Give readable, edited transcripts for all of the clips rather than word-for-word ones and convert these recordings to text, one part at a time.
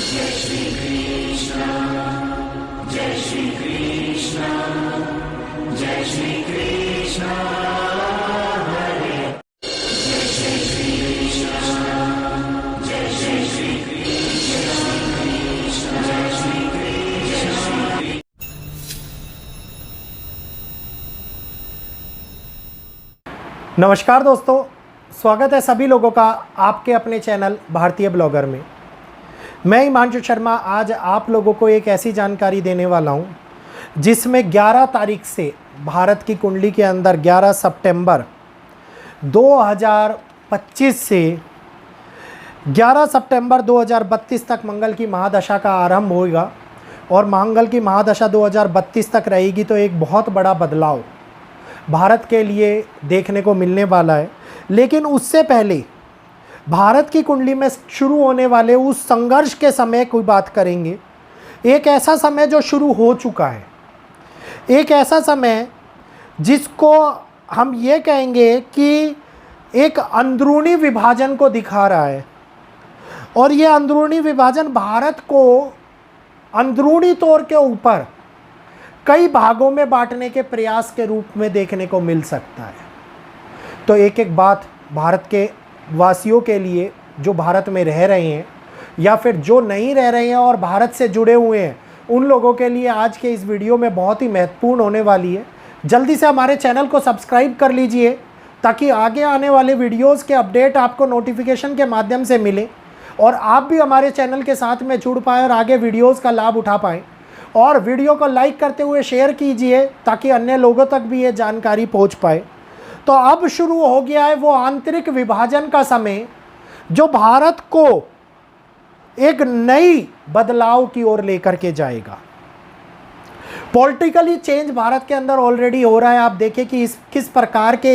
जय श्री कृष्ण, जय श्री कृष्ण, जय श्री कृष्ण हरे, जय श्री कृष्ण, जय श्री कृष्ण, जय श्री कृष्ण। नमस्कार दोस्तों, स्वागत है सभी लोगों का आपके अपने चैनल भारतीय ब्लॉगर में। मैं हिमांशु शर्मा आज आप लोगों को एक ऐसी जानकारी देने वाला हूं जिसमें 11 तारीख से भारत की कुंडली के अंदर 11 सितंबर 2025 से 11 सितंबर 2032 तक मंगल की महादशा का आरंभ होगा और मंगल की महादशा 2032 तक रहेगी। तो एक बहुत बड़ा बदलाव भारत के लिए देखने को मिलने वाला है। लेकिन उससे पहले भारत की कुंडली में शुरू होने वाले उस संघर्ष के समय की बात करेंगे। एक ऐसा समय जो शुरू हो चुका है, एक ऐसा समय जिसको हम ये कहेंगे कि एक अंदरूनी विभाजन को दिखा रहा है। और ये अंदरूनी विभाजन भारत को अंदरूनी तौर के ऊपर कई भागों में बांटने के प्रयास के रूप में देखने को मिल सकता है। तो एक एक बात भारत के वासियों के लिए जो भारत में रह रहे हैं या फिर जो नहीं रह रहे हैं और भारत से जुड़े हुए हैं, उन लोगों के लिए आज के इस वीडियो में बहुत ही महत्वपूर्ण होने वाली है। जल्दी से हमारे चैनल को सब्सक्राइब कर लीजिए ताकि आगे आने वाले वीडियोस के अपडेट आपको नोटिफिकेशन के माध्यम से मिले और आप भी हमारे चैनल के साथ में जुड़ पाएँ और आगे वीडियोज़ का लाभ उठा पाएँ। और वीडियो को लाइक करते हुए शेयर कीजिए ताकि अन्य लोगों तक भी ये जानकारी पहुंच पाए। तो अब शुरू हो गया है वो आंतरिक विभाजन का समय जो भारत को एक नई बदलाव की ओर लेकर के जाएगा। पॉलिटिकली चेंज भारत के अंदर ऑलरेडी हो रहा है। आप देखें कि किस प्रकार के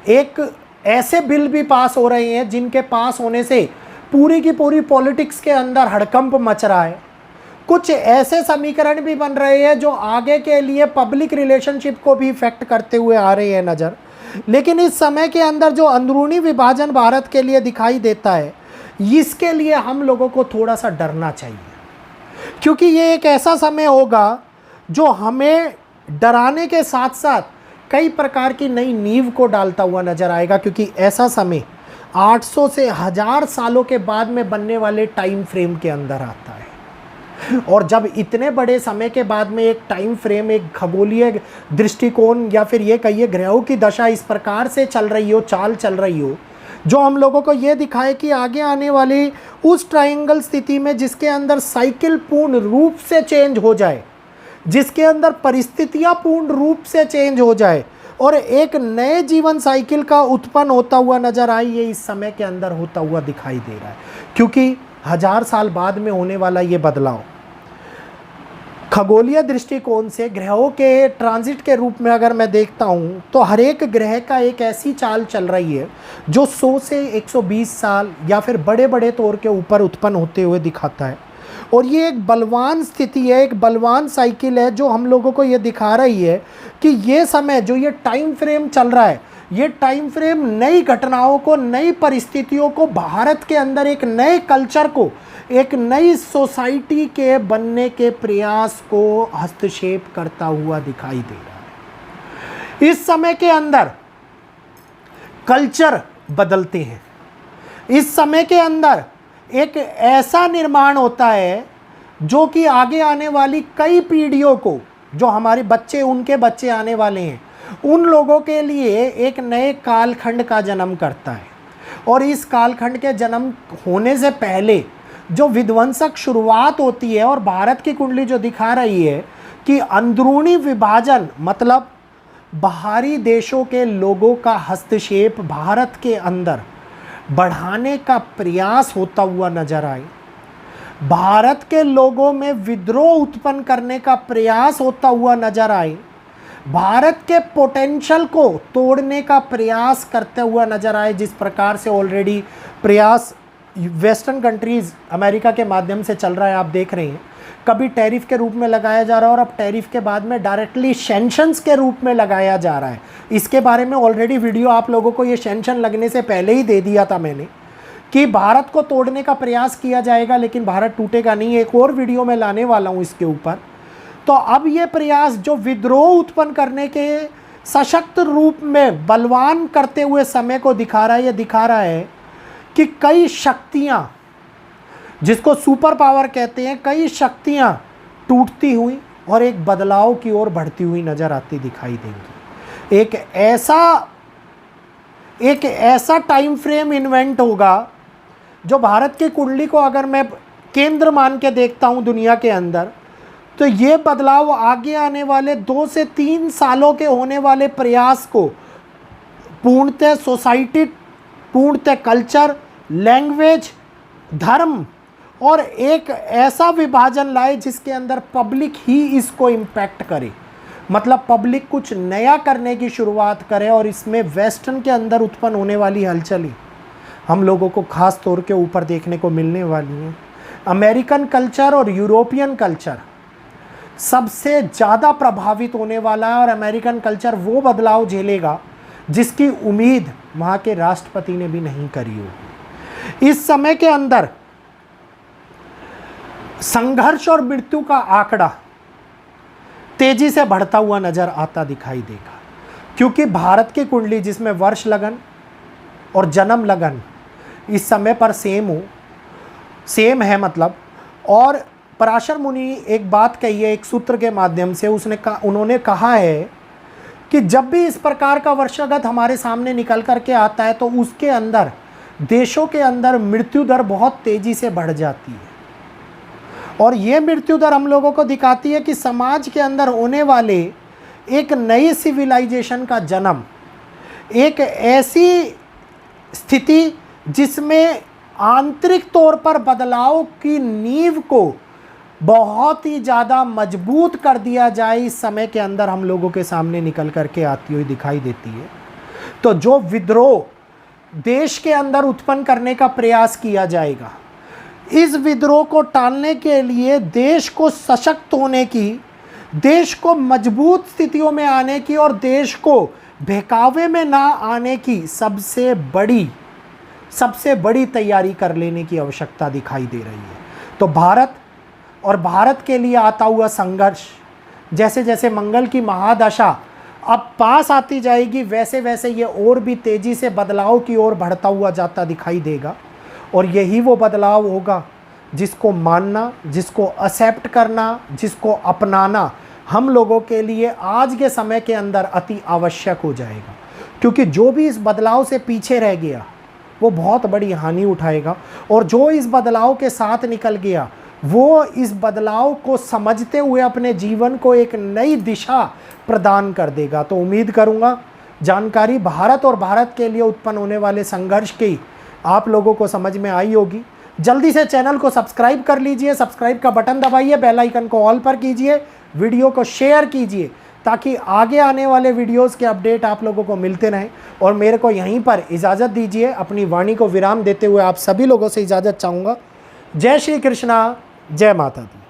एक ऐसे बिल भी पास हो रहे हैं जिनके पास होने से पूरी की पूरी पॉलिटिक्स के अंदर हड़कंप मच रहा है। कुछ ऐसे समीकरण भी बन रहे हैं जो आगे के लिए पब्लिक रिलेशनशिप को भी इफेक्ट करते हुए आ रहे हैं नज़र। लेकिन इस समय के अंदर जो अंदरूनी विभाजन भारत के लिए दिखाई देता है, इसके लिए हम लोगों को थोड़ा सा डरना चाहिए, क्योंकि ये एक ऐसा समय होगा जो हमें डराने के साथ साथ कई प्रकार की नई नींव को डालता हुआ नजर आएगा। क्योंकि ऐसा समय 800 से 1000 सालों के बाद में बनने वाले टाइम फ्रेम के अंदर आता है। और जब इतने बड़े समय के बाद में एक टाइम फ्रेम, एक खगोलीय दृष्टिकोण या फिर ये कहिए ग्रहों की दशा इस प्रकार से चल रही हो, चाल चल रही हो, जो हम लोगों को ये दिखाए कि आगे आने वाली उस ट्रायंगल स्थिति में जिसके अंदर साइकिल पूर्ण रूप से चेंज हो जाए, जिसके अंदर परिस्थितियां पूर्ण रूप से चेंज हो जाए और एक नए जीवन साइकिल का उत्पन्न होता हुआ नजर आए, ये इस समय के अंदर होता हुआ दिखाई दे रहा है। क्योंकि 1000 साल बाद में होने वाला ये बदलाव खगोलीय दृष्टिकोण से ग्रहों के ट्रांजिट के रूप में अगर मैं देखता हूँ तो हर एक ग्रह का एक ऐसी चाल चल रही है जो 100 से 120 साल या फिर बड़े बड़े तौर के ऊपर उत्पन्न होते हुए दिखाता है। और ये एक बलवान स्थिति है, एक बलवान साइकिल है जो हम लोगों को ये दिखा रही है कि ये समय जो ये टाइम फ्रेम चल रहा है, ये टाइम फ्रेम नई घटनाओं को, नई परिस्थितियों को, भारत के अंदर एक नए कल्चर को, एक नई सोसाइटी के बनने के प्रयास को हस्तक्षेप करता हुआ दिखाई दे रहा है। इस समय के अंदर कल्चर बदलते हैं। इस समय के अंदर एक ऐसा निर्माण होता है जो कि आगे आने वाली कई पीढ़ियों को, जो हमारे बच्चे, उनके बच्चे आने वाले हैं, उन लोगों के लिए एक नए कालखंड का जन्म करता है। और इस कालखंड के जन्म होने से पहले जो विध्वंसक शुरुआत होती है और भारत की कुंडली जो दिखा रही है कि अंदरूनी विभाजन मतलब बाहरी देशों के लोगों का हस्तक्षेप भारत के अंदर बढ़ाने का प्रयास होता हुआ नजर आए, भारत के लोगों में विद्रोह उत्पन्न करने का प्रयास होता हुआ नजर आए, भारत के पोटेंशियल को तोड़ने का प्रयास करते हुआ नजर आए। जिस प्रकार से ऑलरेडी प्रयास वेस्टर्न कंट्रीज़ अमेरिका के माध्यम से चल रहा है, आप देख रहे हैं। कभी टैरिफ के रूप में लगाया जा रहा है और अब टैरिफ के बाद में डायरेक्टली सैंक्शंस के रूप में लगाया जा रहा है। इसके बारे में ऑलरेडी वीडियो आप लोगों को ये सैंक्शन लगने से पहले ही दे दिया था मैंने कि भारत को तोड़ने का प्रयास किया जाएगा, लेकिन भारत टूटेगा नहीं। एक और वीडियो में लाने वाला हूं इसके ऊपर। तो अब ये प्रयास जो विद्रोह उत्पन्न करने के सशक्त रूप में बलवान करते हुए समय को दिखा रहा है, ये दिखा रहा है कि कई शक्तियां, जिसको सुपर पावर कहते हैं, कई शक्तियां टूटती हुई और एक बदलाव की ओर बढ़ती हुई नजर आती दिखाई देंगी। एक ऐसा टाइम फ्रेम इन्वेंट होगा जो भारत की कुंडली को अगर मैं केंद्र मान के देखता हूं दुनिया के अंदर, तो ये बदलाव आगे आने वाले 2 से 3 सालों के होने वाले प्रयास को पूर्णतः सोसाइटी, पूर्णतः कल्चर, लैंग्वेज, धर्म और एक ऐसा विभाजन लाए जिसके अंदर पब्लिक ही इसको इम्पैक्ट करे। मतलब पब्लिक कुछ नया करने की शुरुआत करे और इसमें वेस्टर्न के अंदर उत्पन्न होने वाली हलचल हम लोगों को खास तौर के ऊपर देखने को मिलने वाली है। अमेरिकन कल्चर और यूरोपियन कल्चर सबसे ज़्यादा प्रभावित होने वाला है और अमेरिकन कल्चर वो बदलाव झेलेगा जिसकी उम्मीद वहाँ के राष्ट्रपति ने भी नहीं करी हो। इस समय के अंदर संघर्ष और मृत्यु का आंकड़ा तेजी से बढ़ता हुआ नजर आता दिखाई देगा, क्योंकि भारत की कुंडली जिसमें वर्ष लगन और जन्म लगन इस समय पर सेम है मतलब। और पराशर मुनि एक बात कही है एक सूत्र के माध्यम से, उन्होंने कहा है कि जब भी इस प्रकार का वर्षागत हमारे सामने निकल करके आता है तो उसके अंदर देशों के अंदर मृत्यु दर बहुत तेजी से बढ़ जाती है। और ये मृत्यु दर हम लोगों को दिखाती है कि समाज के अंदर होने वाले एक नई सिविलाइजेशन का जन्म, एक ऐसी स्थिति जिसमें आंतरिक तौर पर बदलाव की नींव को बहुत ही ज़्यादा मजबूत कर दिया जाए, इस समय के अंदर हम लोगों के सामने निकल करके आती हुई दिखाई देती है। तो जो विद्रोह देश के अंदर उत्पन्न करने का प्रयास किया जाएगा, इस विद्रोह को टालने के लिए देश को सशक्त होने की, देश को मजबूत स्थितियों में आने की और देश को बहकावे में ना आने की सबसे बड़ी तैयारी कर लेने की आवश्यकता दिखाई दे रही है। तो भारत और भारत के लिए आता हुआ संघर्ष, जैसे जैसे मंगल की महादशा अब पास आती जाएगी, वैसे वैसे ये और भी तेज़ी से बदलाव की ओर बढ़ता हुआ जाता दिखाई देगा। और यही वो बदलाव होगा जिसको मानना, जिसको एक्सेप्ट करना, जिसको अपनाना हम लोगों के लिए आज के समय के अंदर अति आवश्यक हो जाएगा। क्योंकि जो भी इस बदलाव से पीछे रह गया वो बहुत बड़ी हानि उठाएगा, और जो इस बदलाव के साथ निकल गया वो इस बदलाव को समझते हुए अपने जीवन को एक नई दिशा प्रदान कर देगा। तो उम्मीद करूँगा जानकारी भारत और भारत के लिए उत्पन्न होने वाले संघर्ष की आप लोगों को समझ में आई होगी। जल्दी से चैनल को सब्सक्राइब कर लीजिए, सब्सक्राइब का बटन दबाइए, बेल आइकन को ऑल पर कीजिए, वीडियो को शेयर कीजिए ताकि आगे आने वाले वीडियोस के अपडेट आप लोगों को मिलते रहें। और मेरे को यहीं पर इजाज़त दीजिए, अपनी वाणी को विराम देते हुए आप सभी लोगों से इजाज़त चाहूँगा। जय श्री कृष्णा, जय माता दी।